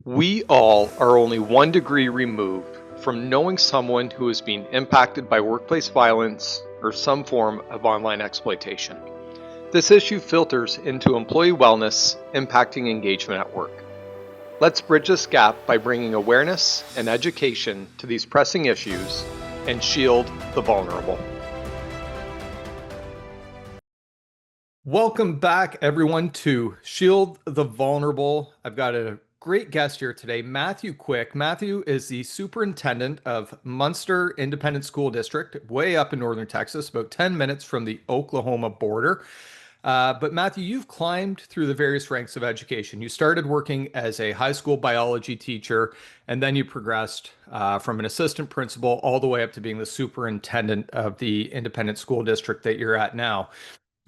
We all are only 1 degree removed from knowing someone who is being impacted by workplace violence or some form of online exploitation. This issue filters into employee wellness, impacting engagement at work. Let's bridge this gap by bringing awareness and education to these pressing issues and shield the vulnerable. Welcome back, everyone, to Shield the Vulnerable. I've got a great guest here today, Matthew Quick. Matthew is the superintendent of Munster Independent School District, way up in northern Texas, about 10 minutes from the Oklahoma border. But Matthew, you've climbed through the various ranks of education. You started working as a high school biology teacher, and then you progressed from an assistant principal all the way up to being the superintendent of the independent school district that you're at now.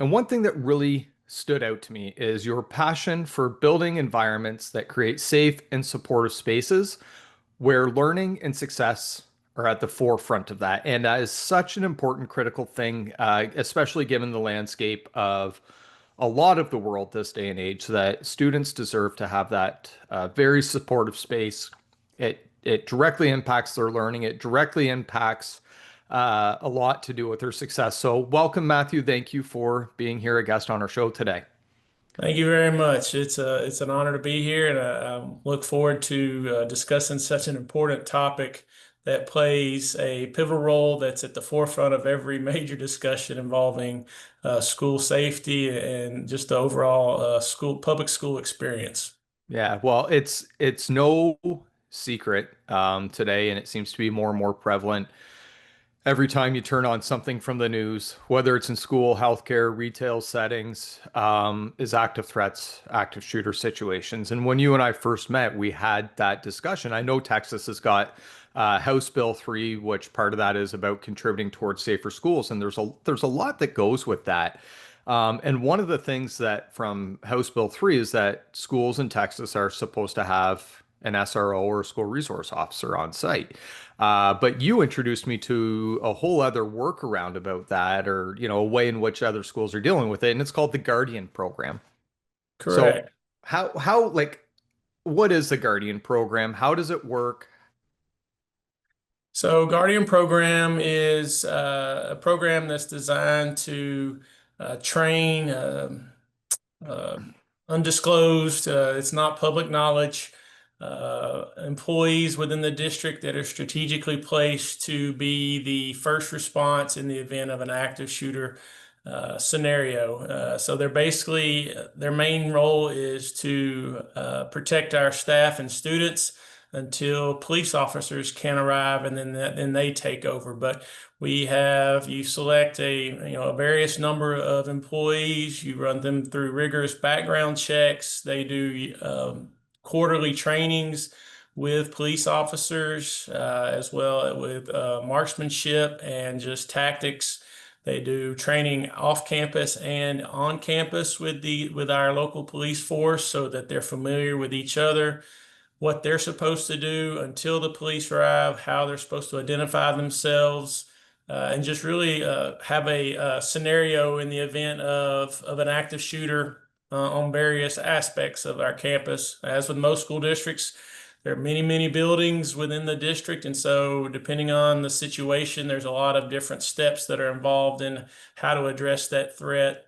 And one thing that really stood out to me is your passion for building environments that create safe and supportive spaces where learning and success are at the forefront of that. And that is such an important, critical thing, especially given the landscape of a lot of the world this day and age, so that students deserve to have that very supportive space. It directly impacts their learning. It directly impacts a lot to do with their success. So welcome, Matthew. Thank you for being here, a guest on our show today. Thank you very much. It's an honor to be here, and I look forward to discussing such an important topic that plays a pivotal role that's at the forefront of every major discussion involving school safety and just the overall public school experience. Yeah, well, it's no secret today, and it seems to be more and more prevalent every time you turn on something from the news, whether it's in school, healthcare, retail settings, is active threats, active shooter situations. And when you and I first met, we had that discussion. I know Texas has got House Bill 3, which part of that is about contributing towards safer schools, and there's a lot that goes with that. And one of the things that from House Bill 3 is that schools in Texas are supposed to have an SRO or a school resource officer on site. But you introduced me to a whole other workaround about that, or a way in which other schools are dealing with it, and it's called the Guardian program. So Correct. how like what is the Guardian program? How does it work? So, Guardian Program is a program that's designed to train uh, undisclosed, it's not public knowledge, employees within the district that are strategically placed to be the first response in the event of an active shooter scenario. So they're basically, their main role is to protect our staff and students until police officers can arrive, and then they take over. But you select a various number of employees, you run them through rigorous background checks. They do quarterly trainings with police officers, as well with marksmanship and just tactics. They do training off campus and on campus with our local police force, so that they're familiar with each other, what they're supposed to do until the police arrive, how they're supposed to identify themselves, and just really have a scenario in the event of an active shooter on various aspects of our campus. As with most school districts, there are many, many buildings within the district, and so depending on the situation, there's a lot of different steps that are involved in how to address that threat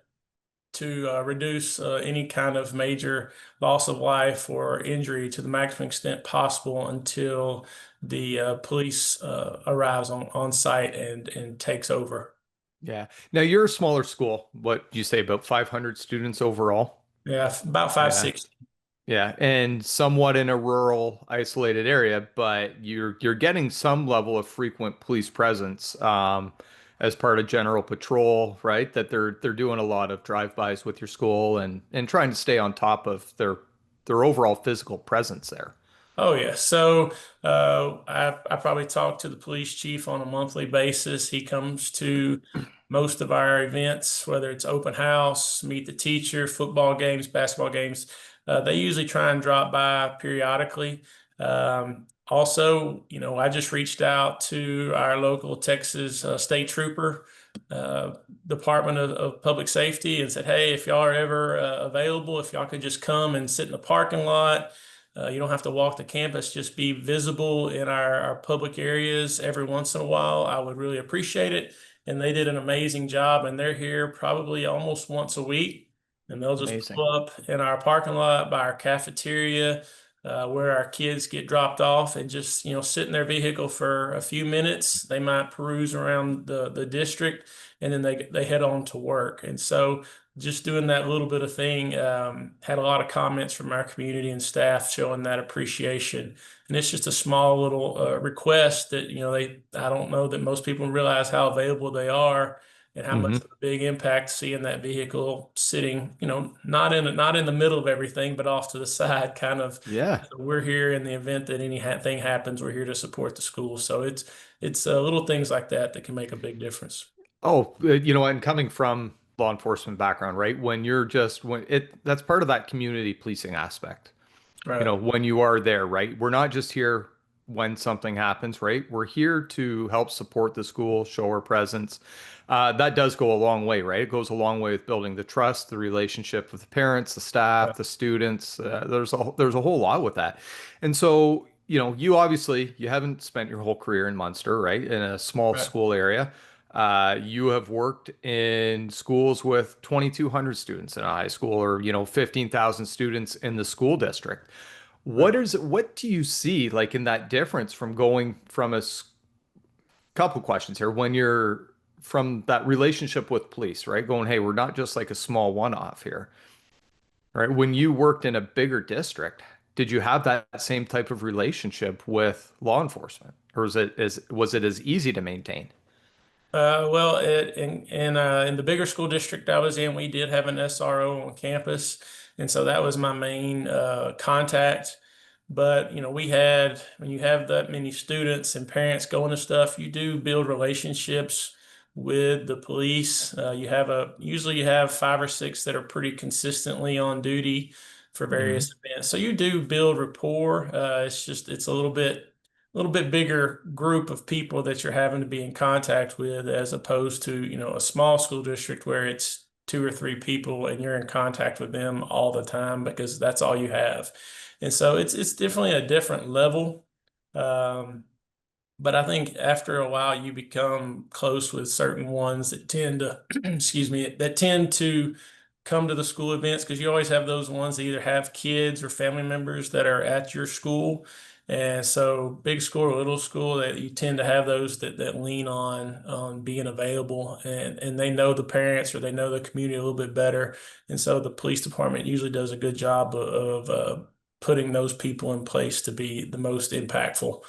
to reduce any kind of major loss of life or injury to the maximum extent possible until the police arrives on site and takes over. Yeah. Now you're a smaller school. What do you say, about 500 students overall? Yeah, about five, Yeah. six. Yeah, and somewhat in a rural, isolated area, but you're getting some level of frequent police presence as part of general patrol, right? That they're doing a lot of drive-bys with your school and trying to stay on top of their overall physical presence there. Oh yeah. So I probably talk to the police chief on a monthly basis. He comes to most of our events, whether it's open house, meet the teacher, football games, basketball games. They usually try and drop by periodically. Also, I just reached out to our local Texas state trooper uh, Department of Public Safety and said, hey, if y'all are ever available, if y'all could just come and sit in the parking lot, You don't have to walk the campus, just be visible in our public areas every once in a while. I would really appreciate it. And they did an amazing job, and they're here probably almost once a week. And they'll just Amazing. pull up in our parking lot by our cafeteria, where our kids get dropped off, and just, sit in their vehicle for a few minutes. They might peruse around the district, and then they head on to work. And so just doing that little bit of thing, had a lot of comments from our community and staff showing that appreciation. And it's just a small little request that, I don't know that most people realize how available they are and how much Hmm. of a big impact seeing that vehicle sitting, not in the middle of everything, but off to the side, kind of. Yeah. We're here in the event that anything happens. We're here to support the school. So it's little things like that that can make a big difference. Oh, and coming from law enforcement background, right? When you're just when it that's part of that community policing aspect. Right. When you are there, right? We're not just here when something happens, right? We're here to help support the school, show our presence. That does go a long way, right? It goes a long way with building the trust, the relationship with the parents, the staff, the students. There's a whole lot with that. And so, you obviously you haven't spent your whole career in Munster, right? In a small Right. school area. You have worked in schools with 2,200 students in a high school, or 15,000 students in the school district. Right. What do you see like in that difference from going from couple questions here when you're from that relationship with police, right? Going, hey, we're not just like a small one-off here, right? When you worked in a bigger district, did you have that same type of relationship with law enforcement, or was it as easy to maintain? Well, in the bigger school district I was in, we did have an SRO on campus, and so that was my main contact. But we had when you have that many students and parents going to stuff, you do build relationships with the police. Usually you have five or six that are pretty consistently on duty for Hmm. various events, so you do build rapport. It's a little bit bigger group of people that you're having to be in contact with, as opposed to, a small school district where it's two or three people and you're in contact with them all the time because that's all you have. And so it's definitely a different level. Um, but I think after a while, you become close with certain ones that tend to, excuse me, that tend to come to the school events, because you always have those ones that either have kids or family members that are at your school. And so big school or little school, that you tend to have those that lean on being available, and they know the parents or they know the community a little bit better. And so the police department usually does a good job of putting those people in place to be the most impactful.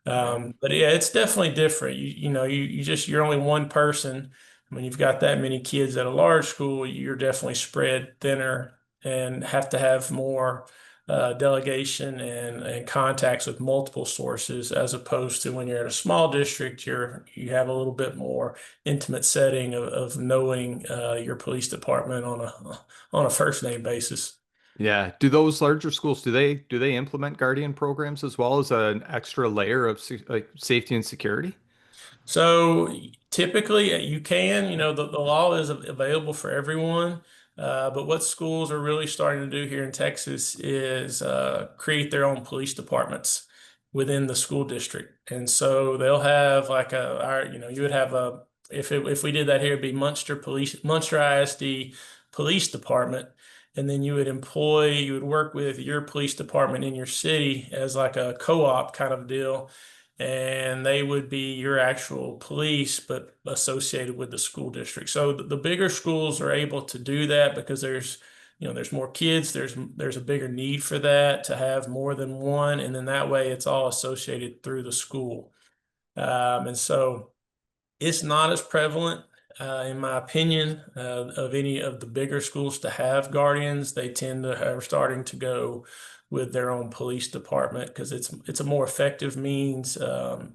Yeah. But yeah, it's definitely different. You're only one person. When you've got that many kids at a large school, you're definitely spread thinner and have to have more delegation and contacts with multiple sources, as opposed to when you're at a small district, you have a little bit more intimate setting of knowing your police department on a first name basis. Yeah. Do those larger schools do they implement guardian programs as well as an extra layer of like safety and security? So typically you can, the law is available for everyone. But what schools are really starting to do here in Texas is create their own police departments within the school district. And so they'll have like you would have if we did that here, it'd be Munster ISD Police Department. And then you would work with your police department in your city as like a co-op kind of deal, and they would be your actual police, but associated with the school district. So the bigger schools are able to do that because there's more kids, there's a bigger need for that to have more than one, and then that way it's all associated through the school. And so it's not as prevalent, in my opinion, of any of the bigger schools to have guardians. They tend to are starting to go with their own police department because it's a more effective means.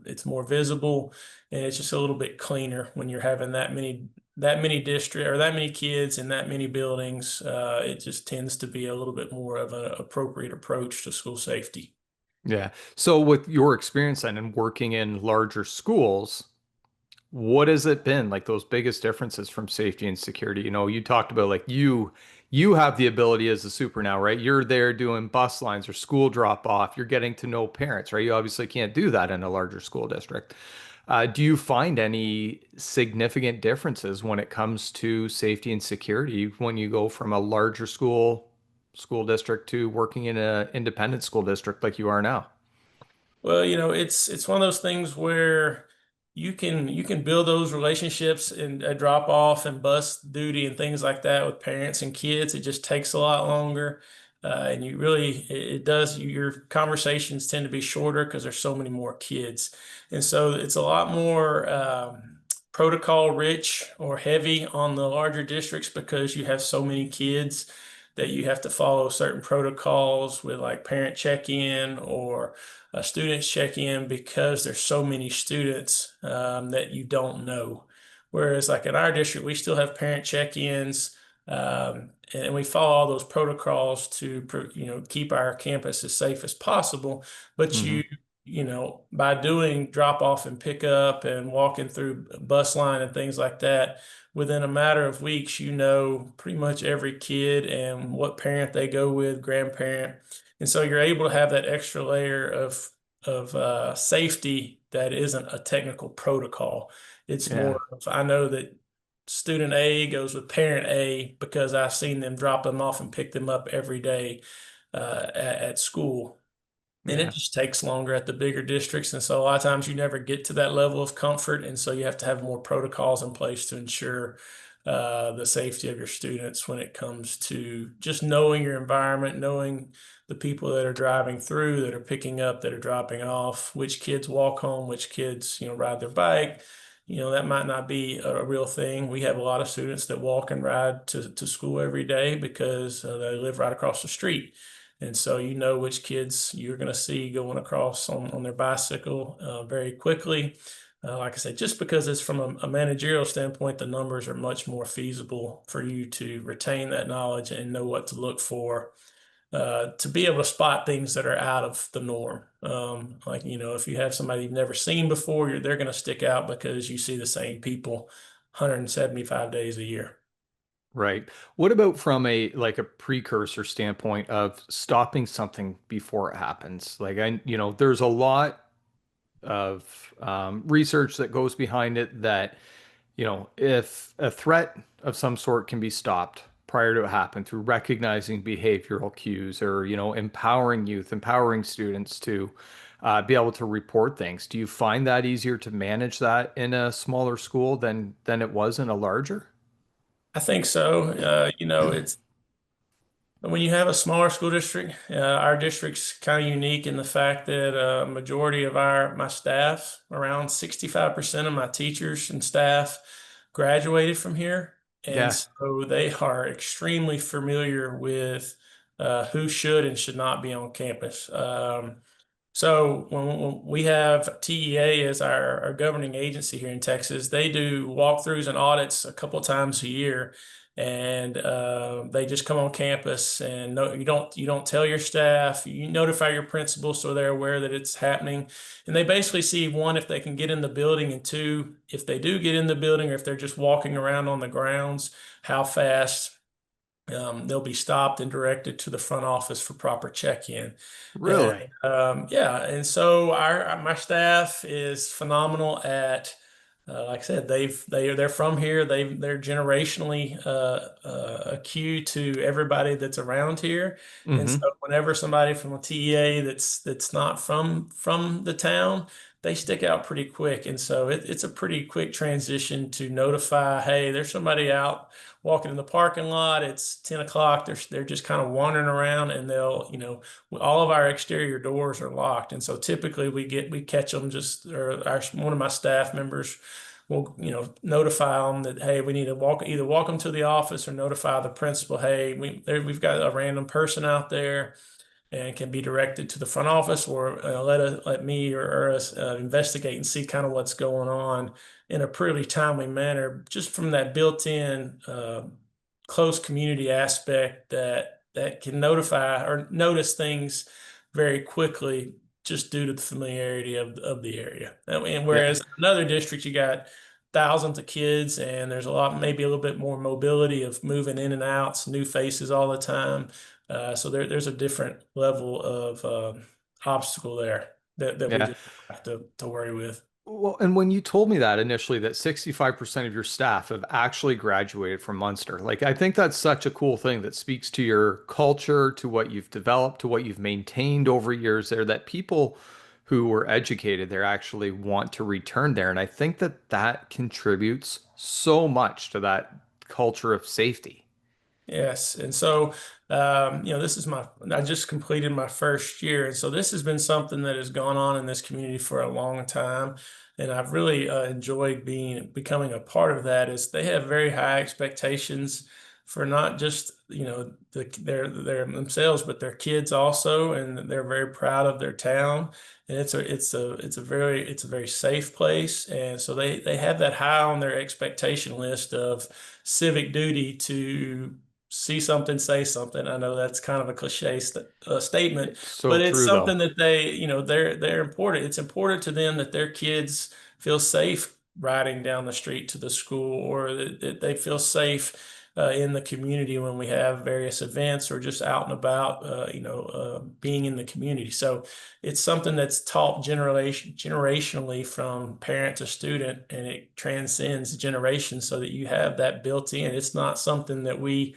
It's more visible, and it's just a little bit cleaner when you're having that many district or that many kids in that many buildings. It just tends to be a little bit more of an appropriate approach to school safety. Yeah. So with your experience then and working in larger schools, what has it been like those biggest differences from safety and security? You talked about like you you have the ability as a super now, right? You're there doing bus lines or school drop off. You're getting to know parents, right? You obviously can't do that in a larger school district. Do you find any significant differences when it comes to safety and security when you go from a larger school district to working in an independent school district like you are now? Well, it's one of those things where you can build those relationships and drop off and bus duty and things like that with parents and kids. It just takes a lot longer, and it does. Your conversations tend to be shorter because there's so many more kids, and so it's a lot more protocol rich or heavy on the larger districts because you have so many kids that you have to follow certain protocols with like parent check-in or students check in because there's so many students that you don't know. Whereas, like in our district, we still have parent check-ins, and we follow all those protocols to keep our campus as safe as possible. But Hmm. by doing drop off and pick up and walking through bus line and things like that, within a matter of weeks, you know pretty much every kid and what parent they go with, grandparent. And so you're able to have that extra layer of safety that isn't a technical protocol. It's Yeah. more of, I know that student A goes with parent A because I've seen them drop them off and pick them up every day at school. And it Yeah. just takes longer at the bigger districts. And so a lot of times you never get to that level of comfort. And so you have to have more protocols in place to ensure the safety of your students when it comes to just knowing your environment, knowing the people that are driving through, that are picking up, that are dropping off, which kids walk home, which kids, ride their bike. That might not be a real thing. We have a lot of students that walk and ride to school every day because they live right across the street. And so you know which kids you're going to see going across on their bicycle very quickly. Like I said, just because it's from a managerial standpoint, the numbers are much more feasible for you to retain that knowledge and know what to look for to be able to spot things that are out of the norm. Like, if you have somebody you've never seen before, they're going to stick out because you see the same people 175 days a year. Right. What about from a like a precursor standpoint of stopping something before it happens? Like there's a lot of research that goes behind it that, if a threat of some sort can be stopped prior to it happen through recognizing behavioral cues or, empowering youth, empowering students to be able to report things. Do you find that easier to manage that in a smaller school than it was in a larger? I think so. It's when you have a smaller school district, our district's kind of unique in the fact that a majority of my staff, around 65% of my teachers and staff graduated from here. And Yeah. so they are extremely familiar with who should and should not be on campus. So when we have TEA as our governing agency here in Texas, they do walkthroughs and audits a couple of times a year, and they just come on campus and no, you don't tell your staff, you notify your principal so they're aware that it's happening, and they basically see one if they can get in the building, and two if they do get in the building or if they're just walking around on the grounds, how fast. They'll be stopped and directed to the front office for proper check-in. And Really? yeah, and so my staff is phenomenal at, like I said, they're from here. They're generationally a cue to everybody that's around here. And so Hmm. whenever somebody from a TEA that's not from the town, they stick out pretty quick. And so it's a pretty quick transition to notify, hey, there's somebody out walking in the parking lot. It's 10 o'clock. They're just kind of wandering around, and all of our exterior doors are locked. And so typically we catch them or one of my staff members will, notify them that, hey, we need to either walk them to the office or notify the principal, hey, we've got a random person out there, and can be directed to the front office, or let me or us investigate and see kind of what's going on in a pretty timely manner, just from that built-in close community aspect that can notify or notice things very quickly just due to the familiarity of the area. And Yeah. whereas another district, you got thousands of kids, and there's a lot, maybe a little bit more mobility of moving in and out, new faces all the time. So there's a different level of obstacle there that we Yeah. just have to worry with. Well, and when you told me that initially, that 65% of your staff have actually graduated from Munster, like I think that's such a cool thing that speaks to your culture, to what you've developed, to what you've maintained over years there, that people who were educated there actually want to return there. And I think that that contributes so much to that culture of safety. Yes. And so, this is I just completed my first year. And so this has been something that has gone on in this community for a long time. And I've really enjoyed becoming a part of that. Is they have very high expectations for not just, their themselves, but their kids also. And they're very proud of their town. And it's a very safe place. And so they have that high on their expectation list of civic duty to see something, say something. I know that's kind of a cliche statement, It's so but it's true, though. something that they're important. It's important to them that their kids feel safe riding down the street to the school, or that they feel safe in the community when we have various events or just out and about, being in the community. So it's something that's taught generationally from parent to student, and it transcends generations so that you have that built in. It's not something that we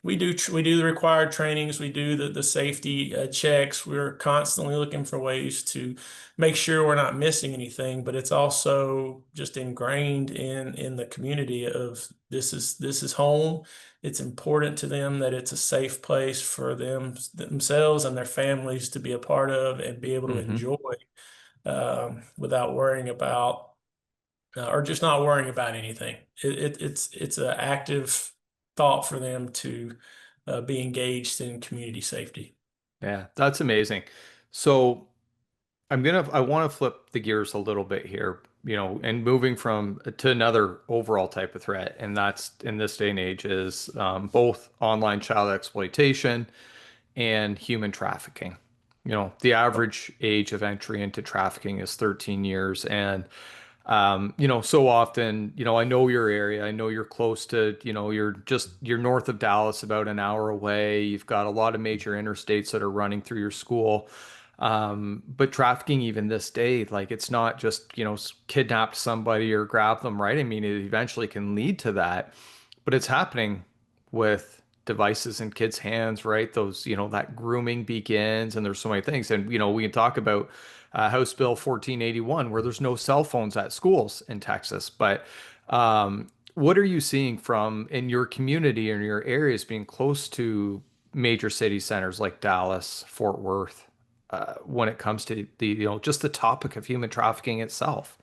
do the required trainings, we do the safety checks. We're constantly looking for ways to make sure we're not missing anything, but it's also just ingrained in the community of this is home. It's important to them that it's a safe place for themselves and their families to be a part of and be able to Hmm. enjoy, without worrying about, or just not worrying about anything. It's an active thought for them to be engaged in community safety. Yeah, that's amazing. So I want to flip the gears a little bit here, and moving from to another overall type of threat, and that's in this day and age is both online child exploitation and human trafficking. The average age of entry into trafficking is 13 years, and so often, I know your area. I know you're close to, you're north of Dallas, about an hour away. You've got a lot of major interstates that are running through your school. But trafficking, even this day, like it's not just, kidnap somebody or grab them, right? I mean, it eventually can lead to that, but it's happening with devices in kids' hands, right? Those, that grooming begins, and there's so many things. And, we can talk about House Bill 1481, where there's no cell phones at schools in Texas. But what are you seeing from in your community or in your areas being close to major city centers like Dallas, Fort Worth, when it comes to just the topic of human trafficking itself?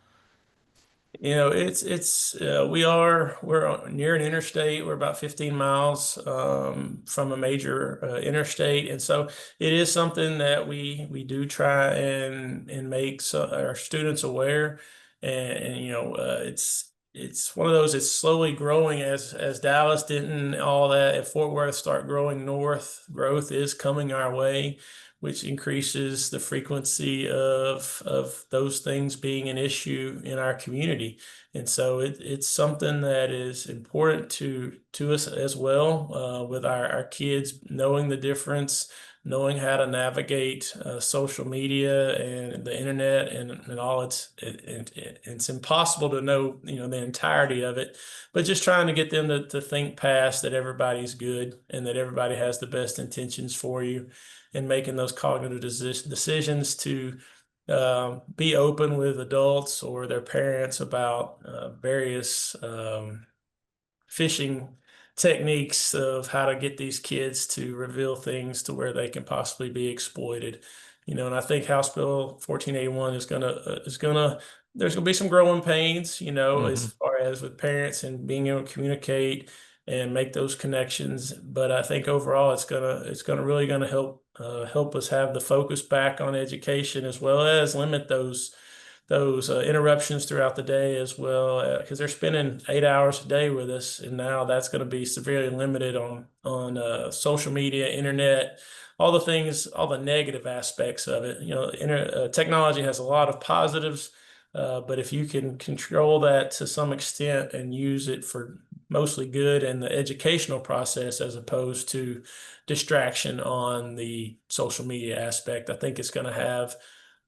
We're near an interstate. We're about 15 miles from a major interstate, and so it is something that we do try and make our students aware. And it's one of those. It's slowly growing as Dallas didn't all that. If Fort Worth start growing north, growth is coming our way, which increases the frequency of those things being an issue in our community. And so it's something that is important to us as well, with our kids knowing the difference, knowing how to navigate social media and the internet and all it's impossible to know, the entirety of it, but just trying to get them to think past that everybody's good and that everybody has the best intentions for you, and making those cognitive decisions to be open with adults or their parents about various phishing techniques of how to get these kids to reveal things to where they can possibly be exploited. And I think House Bill 1481 is gonna there's gonna be some growing pains, as Hmm. far as with parents and being able to communicate and make those connections. But I think overall it's gonna really gonna help us have the focus back on education, as well as limit those interruptions throughout the day as well, because they're spending 8 hours a day with us, and now that's going to be severely limited on social media, internet, all the things, all the negative aspects of it. Technology has a lot of positives, But if you can control that to some extent and use it for mostly good in the educational process as opposed to distraction on the social media aspect, I think it's going to have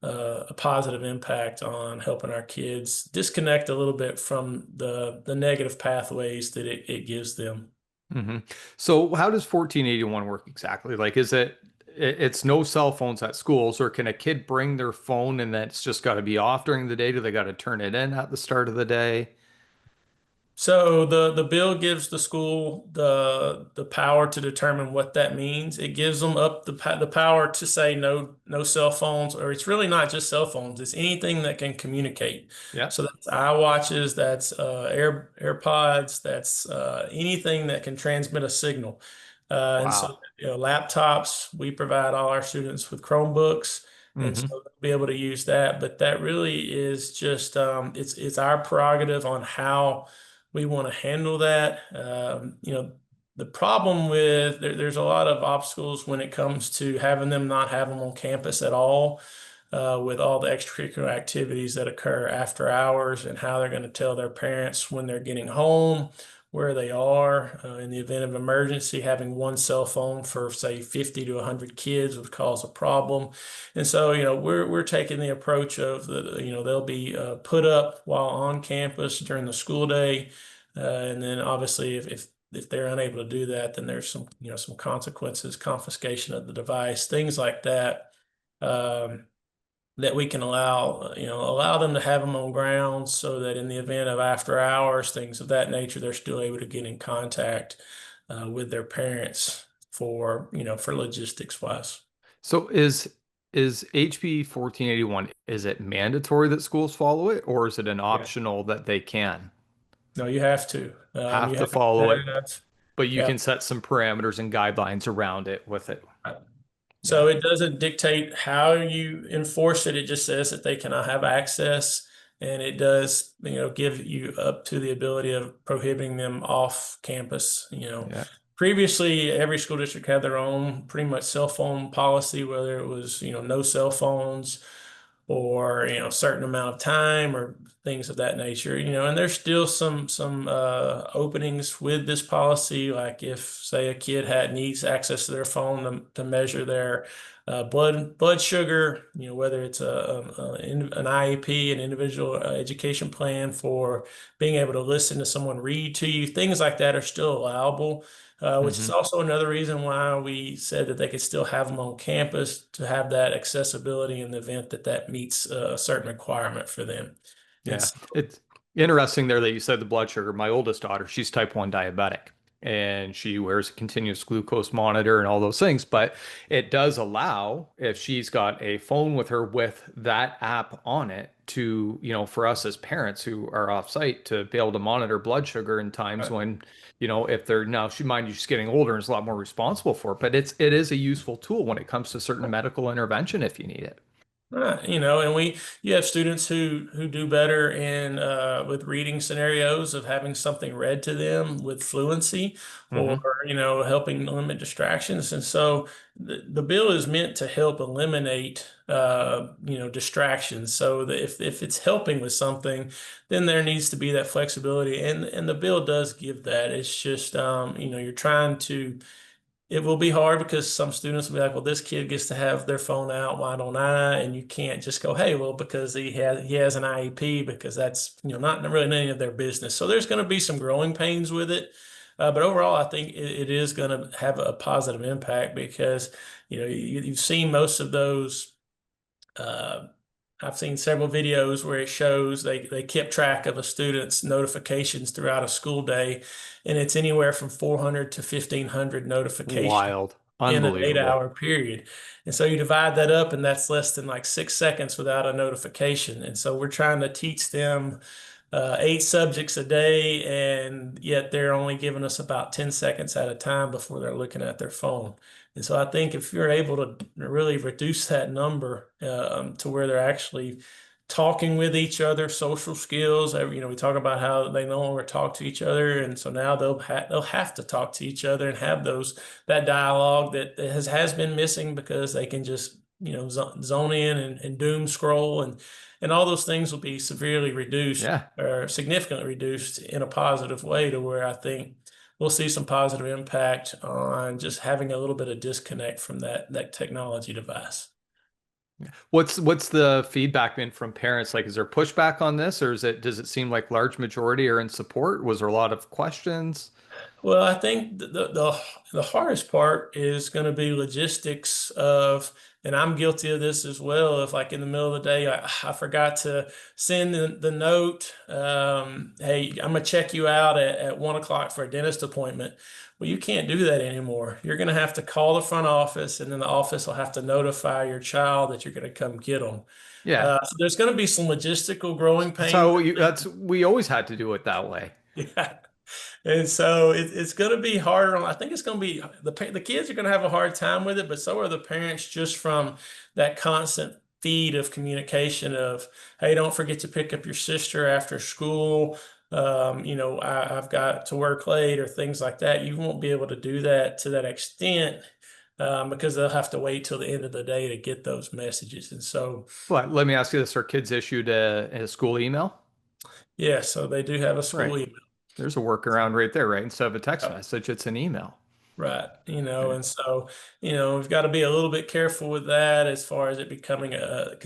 a positive impact on helping our kids disconnect a little bit from the negative pathways that it gives them. Hmm. So how does 1481 work exactly? Like, it's no cell phones at schools, or can a kid bring their phone and that's just got to be off during the day? Do they got to turn it in at the start of the day? So the bill gives the school the power to determine what that means. It gives them up the power to say no cell phones, or it's really not just cell phones. It's anything that can communicate. Yeah. So that's iWatches, that's AirPods, that's anything that can transmit a signal. And so Wow. laptops, we provide all our students with Chromebooks. And so Hmm. they'll be able to use that, but that really is just it's our prerogative on how we want to handle that. The problem with there's a lot of obstacles when it comes to having them not have them on campus at all, with all the extracurricular activities that occur after hours and how they're going to tell their parents when they're getting home, where they are. In the event of emergency, having one cell phone for say 50 to 100 kids would cause a problem. And so, we're taking the approach of they'll be put up while on campus during the school day. And then obviously if they're unable to do that, then there's some consequences, confiscation of the device, things like that, um, that we can allow them to have them on grounds so that in the event of after hours, things of that nature, they're still able to get in contact with their parents for logistics wise. So is HB 1481, is it mandatory that schools follow it, or is it an Yeah. optional that they can No, you have to. have You to have follow it, to have, but you yeah. can set some parameters and guidelines around it with it? So Yeah. it doesn't dictate how you enforce it. It just says that they cannot have access, and it does, give you up to the ability of prohibiting them off campus. Yeah. Previously, every school district had their own pretty much cell phone policy, whether it was, no cell phones or, a certain amount of time or things of that nature, and there's still some openings with this policy, like if say a kid had needs access to their phone to measure their blood sugar, whether it's an IEP, an individual education plan for being able to listen to someone read to you, things like that are still allowable. Which is Hmm. also another reason why we said that they could still have them on campus to have that accessibility in the event that that meets a certain requirement for them. And Yeah. so, It's interesting there that you said the blood sugar. My oldest daughter, she's type 1 diabetic, and she wears a continuous glucose monitor and all those things. But it does allow, if she's got a phone with her with that app on it, to, for us as parents who are off site to be able to monitor blood sugar in times when, if they're now, she mind you, she's getting older and is a lot more responsible for it. But it is a useful tool when it comes to certain medical intervention if you need it. right, and you have students who do better in with reading scenarios of having something read to them with fluency, or Hmm. helping limit distractions. And so the bill is meant to help eliminate distractions. So that if it's helping with something, then there needs to be that flexibility, and the bill does give that. It's just you're trying to. It will be hard because some students will be like, well, this kid gets to have their phone out. Why don't I? And you can't just go, hey, well, because he has an IEP, because that's, not really any of their business. So there's going to be some growing pains with it. But overall, I think it is going to have a positive impact because, you've seen most of those. Uh, I've seen several videos where it shows they kept track of a student's notifications throughout a school day, and it's anywhere from 400 to 1,500 notifications Wild. in an 8 hour Unbelievable. period. And so you divide that up, and that's less than like 6 seconds without a notification. And so we're trying to teach them 8 subjects a day, and yet they're only giving us about 10 seconds at a time before they're looking at their phone. And so I think if you're able to really reduce that number to where they're actually talking with each other, social skills, we talk about how they no longer talk to each other, and so now they'll have to talk to each other and have that dialogue that has been missing because they can just zone in and doom scroll, and all those things will be severely reduced Yeah. or significantly reduced in a positive way to where I think we'll see some positive impact on just having a little bit of disconnect from that technology device. What's the feedback been from parents? Like, is there pushback on this, or does it seem like large majority are in support? Was there a lot of questions? Well, I think the hardest part is going to be logistics of, and I'm guilty of this as well. If like in the middle of the day, I forgot to send the note, hey, I'm gonna check you out at 1 o'clock for a dentist appointment. Well, you can't do that anymore. You're going to have to call the front office, and then the office will have to notify your child that you're going to come get them. Yeah. So there's going to be some logistical growing pains. We always had to do it that way. Yeah. And so it's going to be harder. I think it's going to be the kids are going to have a hard time with it, but so are the parents just from that constant feed of communication of, hey, don't forget to pick up your sister after school. I've got to work late or things like that. You won't be able to do that to that extent because they'll have to wait till the end of the day to get those messages. And so, But let me ask you this, are kids issued a school email? yeah, so they do have a Right. school email. There's a workaround right there, right? Instead of a text message, it's an email. Right. Right. And so, we've got to be a little bit careful with that as far as it becoming an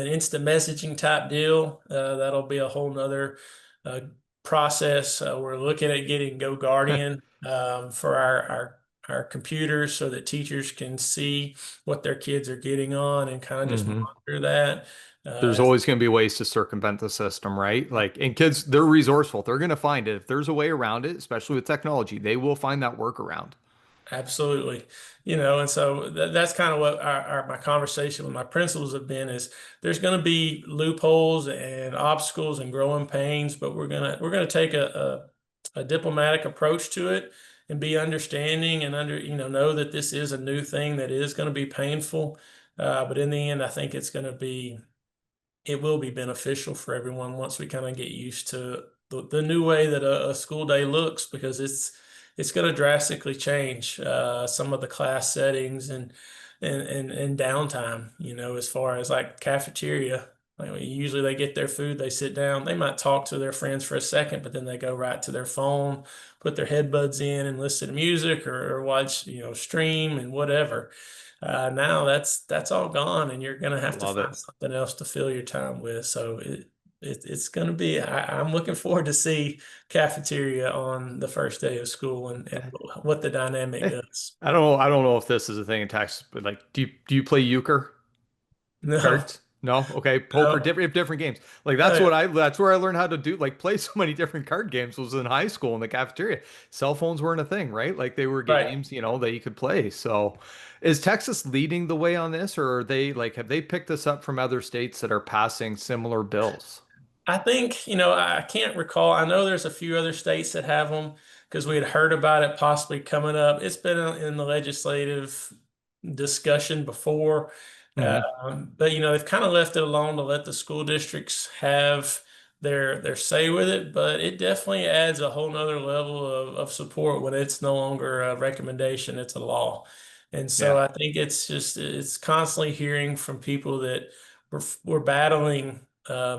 instant messaging type deal. That'll be a whole nother uh, process. We're looking at getting Go Guardian for our computers so that teachers can see what their kids are getting on and kind of just Hmm. monitor that. There's Uh, always going to be ways to circumvent the system, right? Like, and kids, they're resourceful. They're going to find it. If there's a way around it, especially with technology, they will find that workaround. Absolutely. And so that's kind of what my conversation with my principals have been is there's going to be loopholes and obstacles and growing pains, but we're going to take a diplomatic approach to it and be understanding and know that this is a new thing that is going to be painful. But in the end, I think it will be beneficial for everyone once we kind of get used to the new way that a school day looks because it's going to drastically change some of the class settings and downtime, as far as like cafeteria. Like usually they get their food, they sit down, they might talk to their friends for a second, but then they go right to their phone, put their headbuds in and listen to music or watch, stream and whatever. Now that's all gone, and you're going to I have to love find it. something else to fill your time with. So it's going to be. I'm looking forward to see cafeteria on the first day of school and what the dynamic Eh, does. I don't know. I don't know if this is a thing in Texas, but like, do you play euchre No, cards? No? Okay. Poker, no, different games. Like oh, yeah, that's where I learned how to do like play so many different card games was in high school in the cafeteria. Cell phones weren't a thing, right? Like they were right. games, that you could play. So is Texas leading the way on this, or are they like have they picked this up from other states that are passing similar bills? I think, I can't recall. I know there's a few other states that have them because we had heard about it possibly coming up. It's been in the legislative discussion before. Hmm. But they've kind of left it alone to let the school districts have their say with it. But it definitely adds a whole nother level of support when it's no longer a recommendation, it's a law. And so Yeah. I think it's constantly hearing from people that we're battling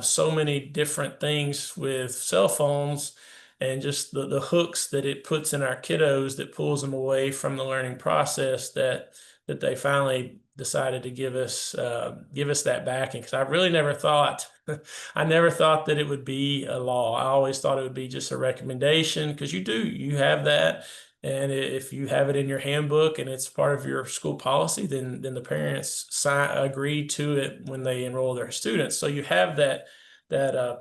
so many different things with cell phones and just the hooks that it puts in our kiddos that pulls them away from the learning process that they finally decided to give us that backing because I never thought that it would be a law. I always thought it would be just a recommendation because you have that. And if you have it in your handbook and it's part of your school policy, then the parents agree to it when they enroll their students. So you have that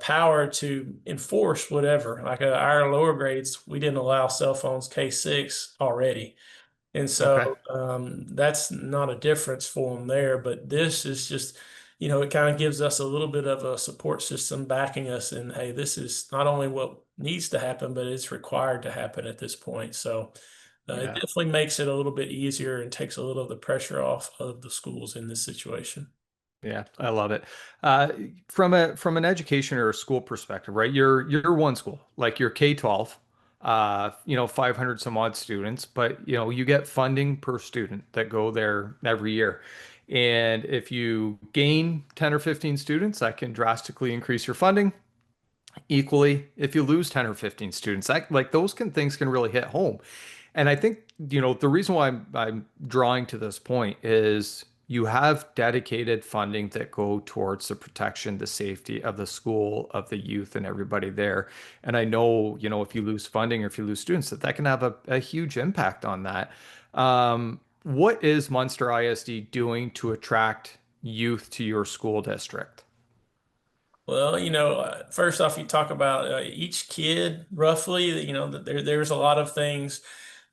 power to enforce whatever. Like our lower grades, we didn't allow cell phones K6 already. And Okay. so that's not a difference for them there. But this is just, it kind of gives us a little bit of a support system backing us. And hey, this is not only what needs to happen, but it's required to happen at this point. So it Yeah. definitely makes it a little bit easier and takes a little of the pressure off of the schools in this situation. Yeah, I love it. Uh, from an education or a school perspective, right? You're one school, like you're K-12, 500 some odd students, but you get funding per student that go there every year. And if you gain 10 or 15 students, that can drastically increase your funding. Equally, if you lose 10 or 15 students, that like those things can really hit home. And I think, the reason why I'm drawing to this point is you have dedicated funding that go towards the protection, the safety of the school, of the youth and everybody there. And I know, if you lose funding or if you lose students, that can have a huge impact on that. What is Munster ISD doing to attract youth to your school district? Well, first off, you talk about each kid roughly, that there's a lot of things.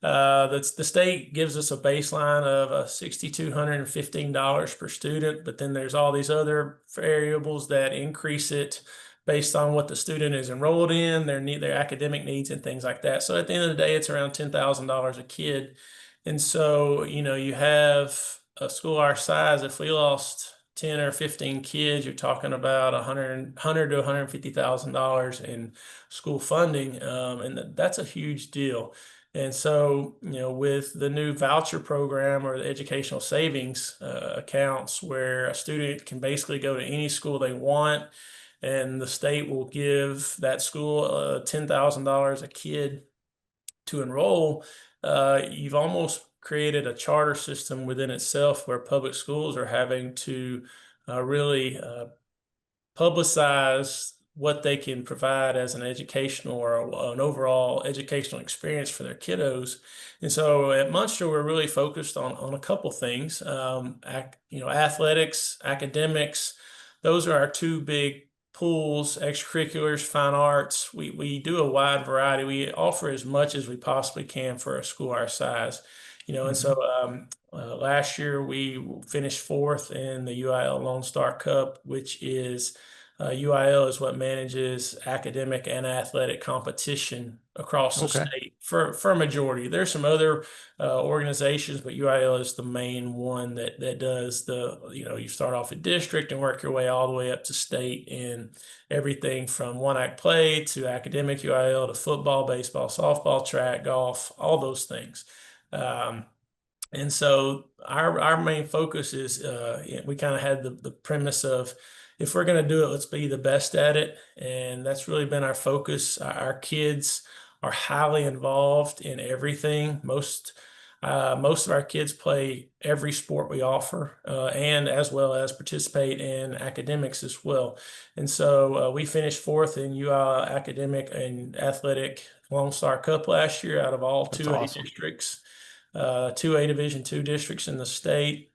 That's the state gives us a baseline of $6,215 per student, but then there's all these other variables that increase it based on what the student is enrolled in, their academic needs and things like that. So at the end of the day, it's around $10,000 a kid. And so, you have a school our size, if we lost 10 or 15 kids, you're talking about 100 to $150,000 in school funding. And that's a huge deal. And so, with the new voucher program or the educational savings accounts where a student can basically go to any school they want, and the state will give that school $10,000 a kid to enroll, you've almost created a charter system within itself where public schools are having to really publicize what they can provide as an educational or an overall educational experience for their kiddos. And so at Munster, we're really focused on a couple things. Athletics, academics, those are our two big pools, extracurriculars, fine arts. We do a wide variety. We offer as much as we possibly can for a school our size. And Hmm. so last year we finished fourth in the UIL Lone Star Cup, which is UIL is what manages academic and athletic competition across the Okay. state for a majority. There's some other organizations, but UIL is the main one that does you start off at district and work your way all the way up to state in everything from one act play to academic UIL to football, baseball, softball, track, golf, all those things. Um, and so our main focus is we kind of had the premise of if we're going to do it, let's be the best at it. And that's really been our focus. Our kids are highly involved in everything. Most of our kids play every sport we offer, and as well as participate in academics as well. And so we finished fourth in UI academic and athletic Lone Star Cup last year out of all That's 2A awesome. districts, 2A Division two districts in the state.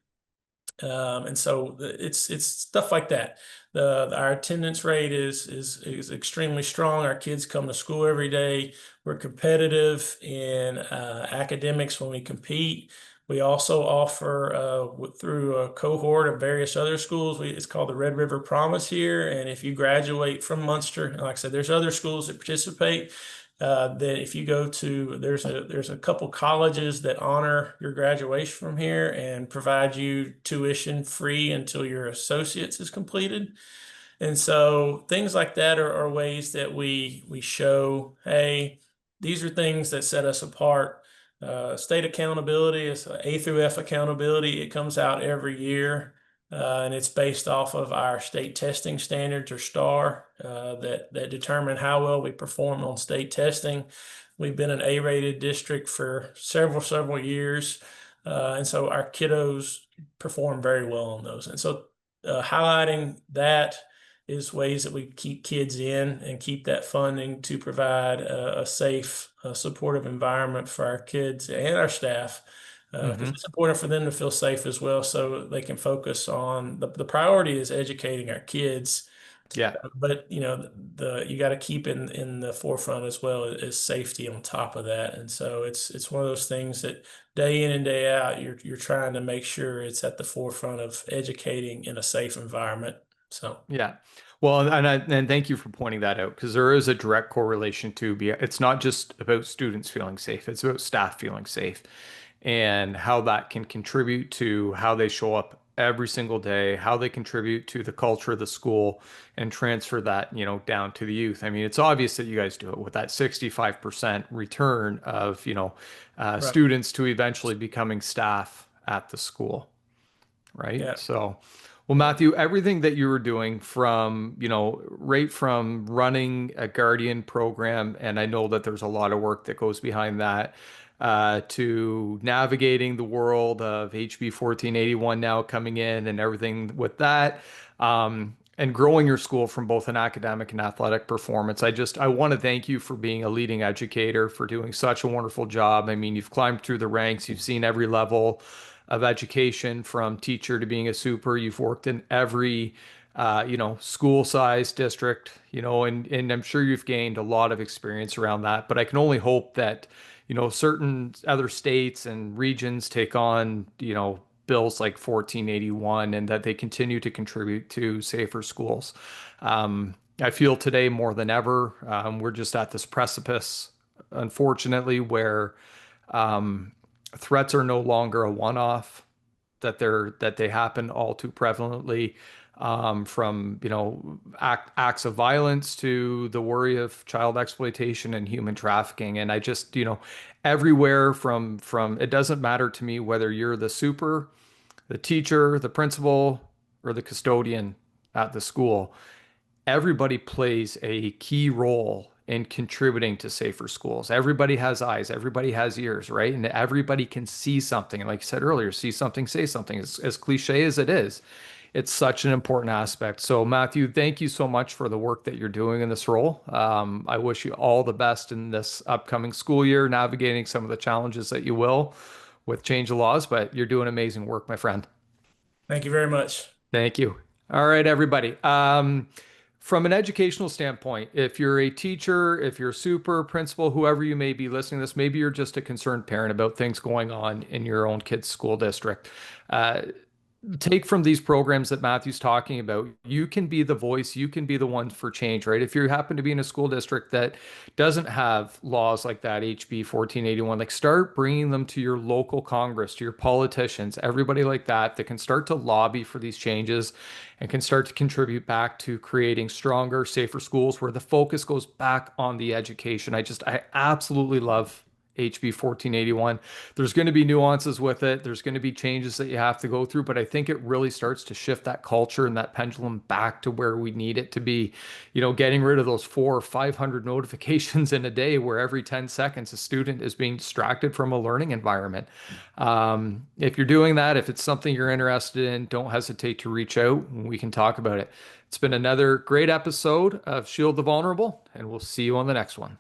And so it's stuff like that. Our attendance rate is extremely strong. Our kids come to school every day. We're competitive in academics when we compete. We also offer through a cohort of various other schools. It's called the Red River Promise here. And if you graduate from Munster, like I said, there's other schools that participate. That if you go to, there's a couple colleges that honor your graduation from here and provide you tuition free until your associates is completed. And so things like that are ways that we show, hey, these are things that set us apart. State accountability is A through F accountability. It comes out every year, and it's based off of our state testing standards or STAR that determine how well we perform on state testing. We've been an A-rated district for several years, and so our kiddos perform very well on those. And so highlighting that is ways that we keep kids in and keep that funding to provide a safe, supportive environment for our kids and our staff. Because Hmm. it's important for them to feel safe as well, so they can focus on the priority is educating our kids. Yeah. But the you got to keep in the forefront as well as safety on top of that. And so it's one of those things that day in and day out you're trying to make sure it's at the forefront of educating in a safe environment. So. Yeah. Well, and thank you for pointing that out because there is a direct correlation to it's not just about students feeling safe, it's about staff feeling safe and how that can contribute to how they show up every single day, how they contribute to the culture of the school and transfer that, down to the youth. I mean, it's obvious that you guys do it with that 65% return of, Right. students to eventually becoming staff at the school. right? Yeah. So, well, Yeah. Matthew, everything that you were doing from, right from running a Guardian program, and I know that there's a lot of work that goes behind that, to navigating the world of HB 1481 now coming in and everything with that, and growing your school from both an academic and athletic performance. I want to thank you for being a leading educator, for doing such a wonderful job. I mean, you've climbed through the ranks, you've seen every level of education from teacher to being a super. You've worked in every, school size district, and I'm sure you've gained a lot of experience around that. But I can only hope that, certain other states and regions take on, bills like 1481 and that they continue to contribute to safer schools. I feel today more than ever, we're just at this precipice, unfortunately, where threats are no longer a one-off, that they happen all too prevalently, from acts of violence to the worry of child exploitation and human trafficking. And I just, everywhere from it doesn't matter to me whether you're the super, the teacher, the principal, or the custodian at the school. Everybody plays a key role in contributing to safer schools. Everybody has eyes, everybody has ears, right? And everybody can see something. And like you said earlier, see something, say something. As cliche as it is, it's such an important aspect. So, Matthew, thank you so much for the work that you're doing in this role. I wish you all the best in this upcoming school year, navigating some of the challenges that you will with change of laws, but you're doing amazing work, my friend. Thank you very much. Thank you. All right, everybody. From an educational standpoint, if you're a teacher, if you're a super principal, whoever you may be listening to this, maybe you're just a concerned parent about things going on in your own kid's school district. Uh, Take from these programs that Matthew's talking about, you can be the voice, you can be the one for change, right? If you happen to be in a school district that doesn't have laws like that, HB 1481, like start bringing them to your local Congress, to your politicians, everybody like that can start to lobby for these changes and can start to contribute back to creating stronger, safer schools where the focus goes back on the education. I absolutely love HB 1481. There's going to be nuances with it. There's going to be changes that you have to go through, but I think it really starts to shift that culture and that pendulum back to where we need it to be. Getting rid of those 400 or 500 notifications in a day where every 10 seconds a student is being distracted from a learning environment. If you're doing that, if it's something you're interested in, don't hesitate to reach out and we can talk about it. It's been another great episode of Shield the Vulnerable, and we'll see you on the next one.